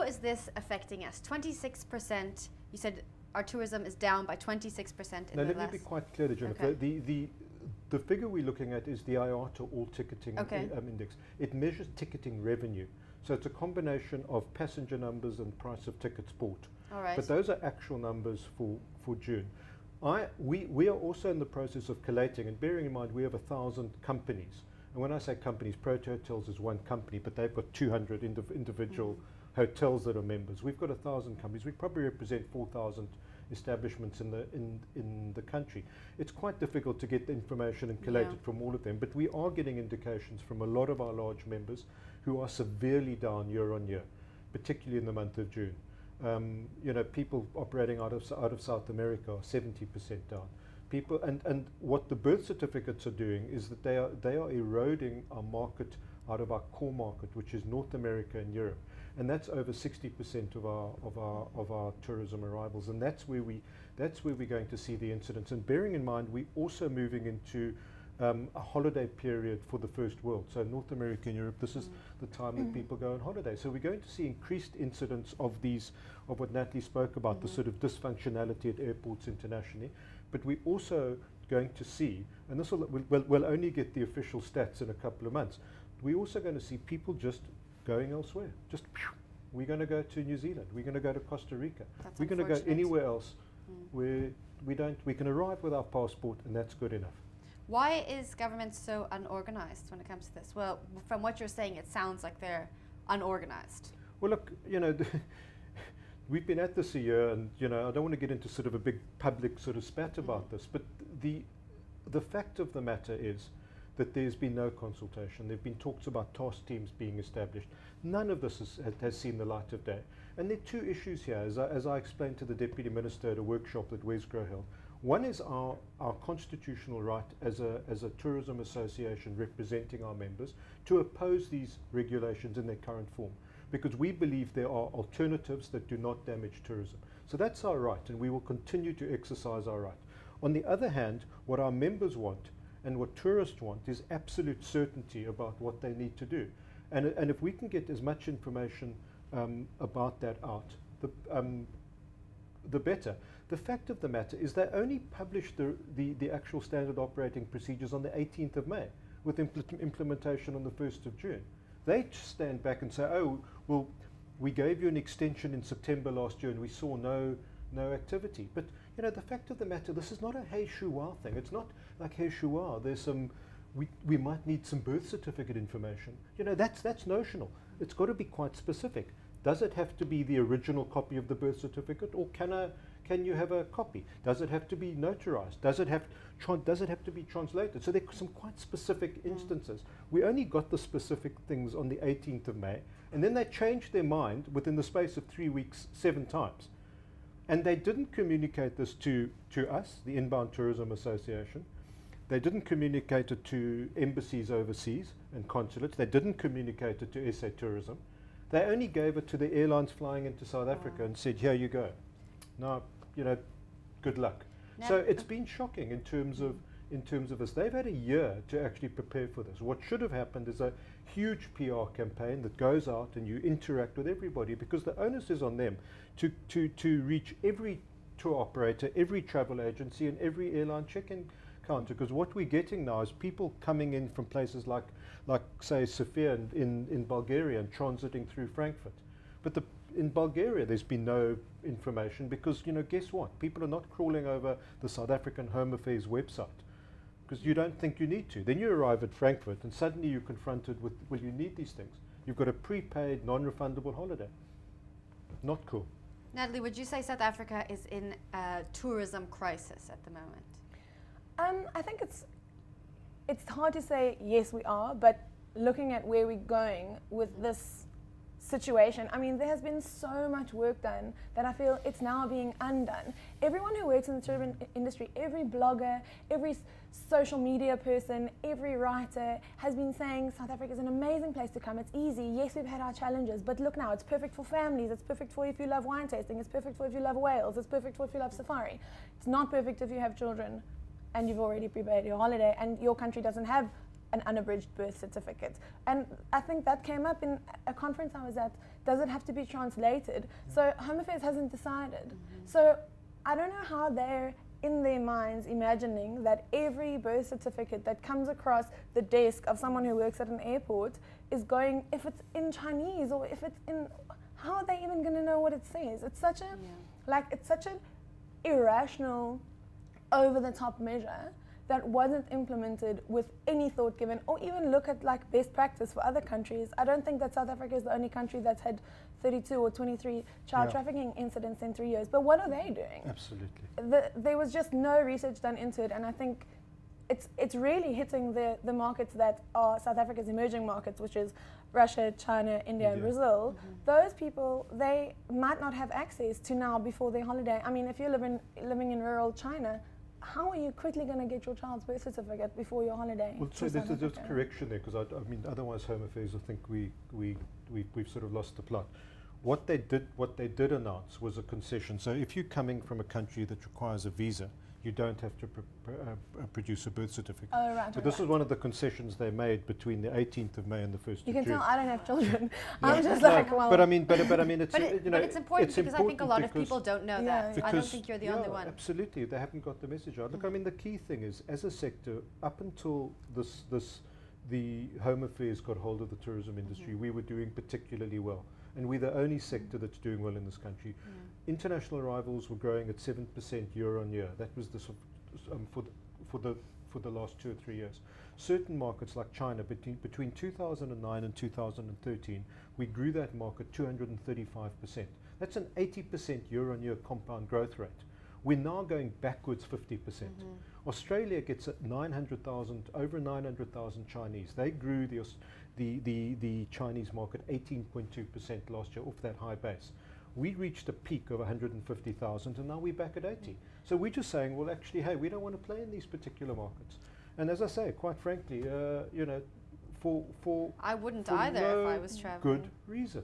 is this affecting us? 26%, you said our tourism is down by 26% in the last... Let me be quite clear, Jennifer. Okay. The figure we're looking at is the IATA All Ticketing Index. It measures ticketing revenue. So it's a combination of passenger numbers and price of tickets bought. All right. But those are actual numbers for June. We are also in the process of collating, and bearing in mind we have 1,000 companies. And when I say companies, Proto Hotels is one company, but they've got 200 individual hotels that are members. We've got 1,000 companies. We probably represent 4,000 establishments in the country. It's quite difficult to get the information and collate it from all of them, but we are getting indications from a lot of our large members who are severely down year on year, particularly in the month of June. You know, people operating out of South America are 70% down. People and what the birth certificates are doing is that they are eroding our market out of our core market, which is North America and Europe, and that's over 60% of our tourism arrivals, and that's where we're going to see the incidence. And bearing in mind, we're also moving into a holiday period for the first world. So North America and Europe, this is the time that people go on holiday. So we're going to see increased incidence of what Natalie spoke about, the sort of dysfunctionality at airports internationally. But we're also going to see, and this we'll only get the official stats in a couple of months, we're also going to see people just going elsewhere. Just, we're going to go to New Zealand, we're going to go to Costa Rica, we're going to go anywhere else where we can arrive with our passport, and that's good enough. Why is government so unorganized when it comes to this? Well, from what you're saying, it sounds like they're unorganized. Well, look, you know, we've been at this a year, and you know, I don't want to get into sort of a big public sort of spat about this, but the fact of the matter is that there's been no consultation. There have been talks about task teams being established. None of this has seen the light of day. And there are two issues here, as I explained to the Deputy Minister at a workshop that Wesgro held. One is our constitutional right as a tourism association representing our members to oppose these regulations in their current form, because we believe there are alternatives that do not damage tourism. So that's our right, and we will continue to exercise our right. On the other hand, what our members want and what tourists want is absolute certainty about what they need to do. And if we can get as much information about that out, the better. The fact of the matter is they only published the actual standard operating procedures on the 18th of May with implementation on the 1st of June. They stand back and say, oh, well, we gave you an extension in September last year and we saw no activity. But you know, the fact of the matter, this is not a hey shua thing. It's not like hey shua, there's some, we might need some birth certificate information. You know, that's notional. It's got to be quite specific. Does it have to be the original copy of the birth certificate, or can you have a copy? Does it have to be notarized? Does it have to be translated? So there are some quite specific instances. We only got the specific things on the 18th of May, and then they changed their mind within the space of 3 weeks 7 times. And they didn't communicate this to us, the Inbound Tourism Association. They didn't communicate it to embassies overseas and consulates. They didn't communicate it to SA Tourism. They only gave it to the airlines flying into South Africa and said, here you go. Now, you know, good luck. So it's been shocking in terms of this. They've had a year to actually prepare for this. What should have happened is a huge PR campaign that goes out and you interact with everybody, because the onus is on them to reach every tour operator, every travel agency and every airline check-in counter, because what we're getting now is people coming in from places like say Sofia in Bulgaria and transiting through Frankfurt. But in Bulgaria there's been no information, because you know, guess what? People are not crawling over the South African Home Affairs website because you don't think you need to. Then you arrive at Frankfurt and suddenly you're confronted with, well, you need these things. You've got a prepaid, non-refundable holiday. Not cool. Natalie, would you say South Africa is in a tourism crisis at the moment? I think it's hard to say yes we are, but looking at where we're going with this situation, I mean, there has been so much work done that I feel it's now being undone. Everyone who works in the tourism industry, every blogger, every social media person, every writer has been saying South Africa is an amazing place to come. It's easy. Yes, we've had our challenges, but look now, it's perfect for families. It's perfect for if you love wine tasting. It's perfect for if you love whales. It's perfect for if you love safari. It's not perfect if you have children and you've already prepared your holiday and your country doesn't have an unabridged birth certificate. And I think that came up in a conference I was at. Does it have to be translated? So Home Affairs hasn't decided. So I don't know how they're in their minds imagining that every birth certificate that comes across the desk of someone who works at an airport is going, if it's in Chinese or if it's in, how are they even going to know what it says? It's such a, like, it's such an irrational, over-the-top measure that wasn't implemented with any thought given, or even look at like best practice for other countries. I don't think that South Africa is the only country that's had 32 or 23 child trafficking incidents in 3 years. But what are they doing? Absolutely. There was just no research done into it, and I think it's really hitting the markets that are South Africa's emerging markets, which is Russia, China, India, and Brazil. Those people, they might not have access to now before their holiday. I mean, if you're living in rural China, how are you quickly going to get your child's birth certificate before your holiday? Well, so there's a correction there, because I mean, otherwise Home Affairs, I think we've sort of lost the plot. What they did announce was a concession. So if you're coming from a country that requires a visa, you don't have to produce a birth certificate. Oh, right. But this is one of the concessions they made between the 18th of May and the 1st of June. You can tell I don't have children. I'm just like, well. But I mean, it's you know, it's important because I think a lot of people don't know that. I don't think you're the only one. Absolutely, they haven't got the message out. Look, I mean, the key thing is, as a sector, up until the Home Affairs got hold of the tourism industry, we were doing particularly well. And we're the only sector that's doing well in this country. International arrivals were growing at 7% year on year. That was the for the last 2 or 3 years. Certain markets like China, between 2009 and 2013, we grew that market 235%. That's an 80% year on year compound growth rate. We're now going backwards 50%. Australia gets at over 900,000 Chinese. They grew the Chinese market 18.2% last year off that high base. We reached a peak of 150,000 and now we're back at 80. So we're just saying, well, actually, hey, we don't want to play in these particular markets. And as I say, quite frankly, you know, for I wouldn't either no if I was traveling. good reason.